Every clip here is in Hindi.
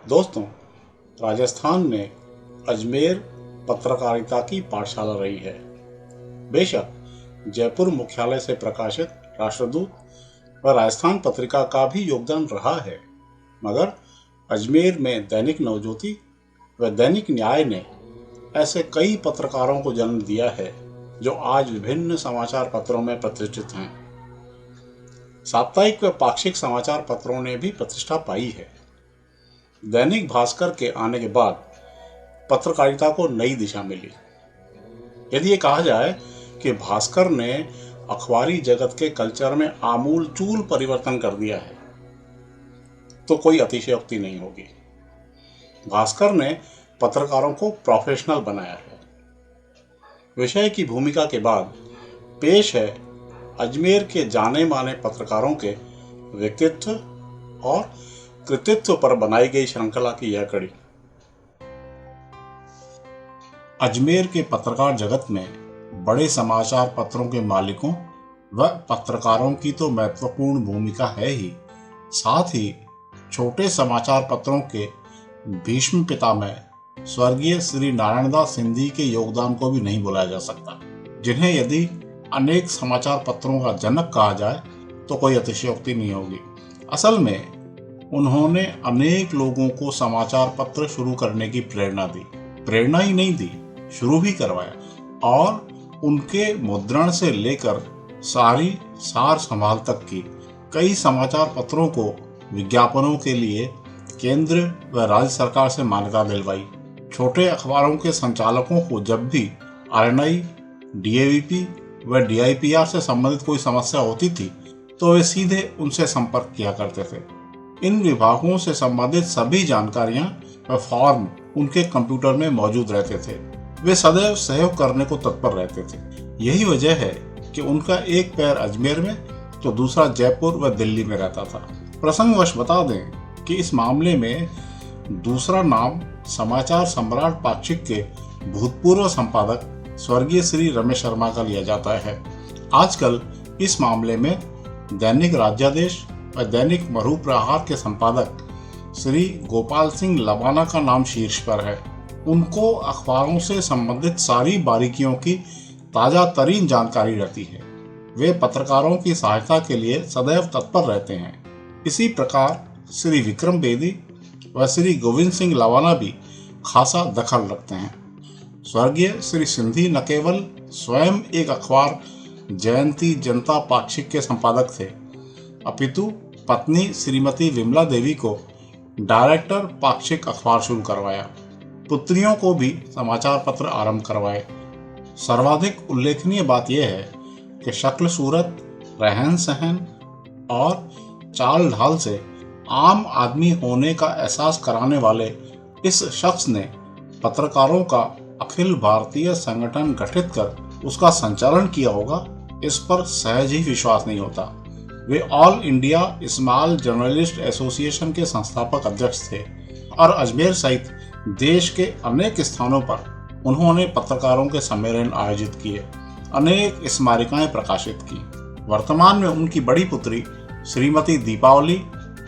दोस्तों, राजस्थान में अजमेर पत्रकारिता की पाठशाला रही है। बेशक जयपुर मुख्यालय से प्रकाशित राष्ट्रदूत व राजस्थान पत्रिका का भी योगदान रहा है, मगर अजमेर में दैनिक नवज्योति व दैनिक न्याय ने ऐसे कई पत्रकारों को जन्म दिया है जो आज विभिन्न समाचार पत्रों में प्रतिष्ठित हैं। साप्ताहिक व पाक्षिक समाचार पत्रों ने भी प्रतिष्ठा पाई है। दैनिक भास्कर के आने के बाद पत्रकारिता को नई दिशा मिली। यदि ये कहा जाए कि भास्कर ने अखबारी जगत के कल्चर में आमूलचूल परिवर्तन कर दिया है, तो कोई अतिशयोक्ति नहीं होगी। भास्कर ने पत्रकारों को प्रोफेशनल बनाया है। विषय की भूमिका के बाद पेश है अजमेर के जाने माने पत्रकारों के व्यक्तित्व और कृतित्व पर बनाई गई श्रृंखला की यह कड़ी। अजमेर के पत्रकार जगत में बड़े समाचार पत्रों के मालिकों व पत्रकारों की तो महत्वपूर्ण भूमिका है ही, साथ ही छोटे समाचार पत्रों के भीष्म पितामह स्वर्गीय श्री नारायणदास सिंधी के योगदान को भी नहीं भुलाया जा सकता, जिन्हें यदि अनेक समाचार पत्रों का जनक कहा जाए तो कोई अतिशयोक्ति नहीं होगी। असल में उन्होंने अनेक लोगों को समाचार पत्र शुरू करने की प्रेरणा दी। प्रेरणा ही नहीं दी, शुरू भी करवाया और उनके मुद्रण से लेकर सारी सार संभाल तक की कई समाचार पत्रों को विज्ञापनों के लिए केंद्र व राज्य सरकार से मान्यता दिलवाई। छोटे अखबारों के संचालकों को जब भी आरएनआई, डीएवीपी व डीआईपीआर से संबंधित कोई समस्या होती थी तो वे सीधे उनसे संपर्क किया करते थे। इन विभागों से संबंधित सभी जानकारियां व फॉर्म उनके कंप्यूटर में मौजूद रहते थे। वे सदैव सहयोग करने को तत्पर रहते थे। यही वजह है कि उनका एक पैर अजमेर में तो दूसरा जयपुर व दिल्ली में रहता था। प्रसंगवश बता दें कि इस मामले में दूसरा नाम समाचार सम्राट पाक्षिक के भूतपूर्व संपादक स्वर्गीय श्री रमेश शर्मा का लिया जाता है। आजकल इस मामले में दैनिक राज्यादेश व दैनिक मरूप्रहार के संपादक श्री गोपाल सिंह लबाना का नाम शीर्ष पर है। उनको अखबारों से संबंधित सारी बारीकियों की ताजा तरीन जानकारी रहती है। वे पत्रकारों की सहायता के लिए सदैव तत्पर रहते हैं। इसी प्रकार श्री विक्रम बेदी व श्री गोविंद सिंह लवाना भी खासा दखल रखते हैं। स्वर्गीय श्री सिंधी न केवल स्वयं एक अखबार जयंती जनता पाक्षिक के संपादक थे, अपितु पत्नी श्रीमती विमला देवी को डायरेक्टर पाक्षिक अखबार शुरू करवाया। पुत्रियों को भी समाचार पत्र आरंभ करवाए। सर्वाधिक उल्लेखनीय बात यह है कि शक्ल सूरत, रहन सहन और चाल ढाल से आम आदमी होने का एहसास कराने वाले इस शख्स ने पत्रकारों का अखिल भारतीय संगठन गठित कर उसका संचालन किया होगा, इस पर सहज ही विश्वास नहीं होता। वे All India small journalist association के संस्थापक अध्यक्ष थे और अजमेर सहित देश के अनेक स्थानों पर उन्होंने पत्रकारों के सम्मेलन आयोजित किए, अनेक स्मारिकाएं प्रकाशित की। वर्तमान में उनकी बड़ी पुत्री Shrimati Deepawali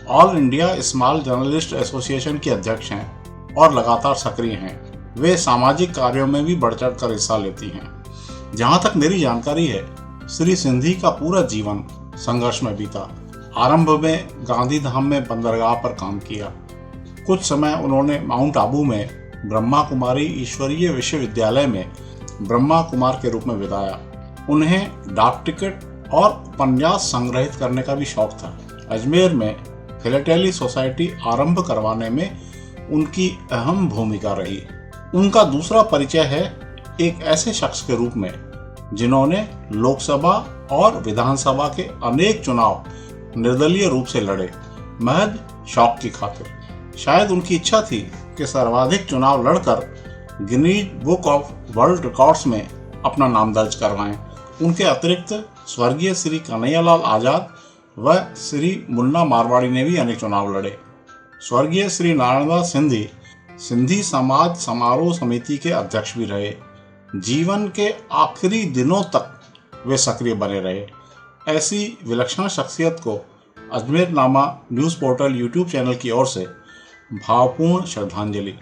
all India small journalist association की अध्यक्ष हैं और लगातार सक्रिय हैं। वे सामाजिक कार्यों में भी बढ़ चढ़ कर हिस्सा लेती हैं। जहां तक मेरी जानकारी है, श्री सिंधी का पूरा जीवन संघर्ष में बीता। आरंभ में गांधीधाम में बंदरगाह पर काम किया। कुछ समय उन्होंने माउंट आबू में ब्रह्मा कुमारी ईश्वरीय विश्वविद्यालय में ब्रह्मा कुमार के रूप में बिताया। उन्हें डाक टिकट और उपन्यास संग्रहित करने का भी शौक था। अजमेर में फिलेटेली सोसाइटी आरंभ करवाने में उनकी अहम भूमिका रही। उनका दूसरा परिचय है एक ऐसे शख्स के रूप में जिन्होंने लोकसभा और विधानसभा के अनेक चुनाव निर्दलीय रूप से लड़े, महज शौक की खातिर। शायद उनकी इच्छा थी कि सर्वाधिक चुनाव लड़कर Guinness book of world records में अपना नाम दर्ज करवाएं। उनके अतिरिक्त स्वर्गीय श्री कन्हैयालाल आजाद व श्री मुन्ना मारवाड़ी ने भी अनेक चुनाव लड़े। स्वर्गीय श्री नारायणदास सिंधी सिंधी समाज समारोह समिति के अध्यक्ष भी रहे। जीवन के आखिरी दिनों तक वे सक्रिय बने रहे। ऐसी विलक्षण शख्सियत को अजमेर नामा न्यूज़ पोर्टल यूट्यूब चैनल की ओर से भावपूर्ण श्रद्धांजलि।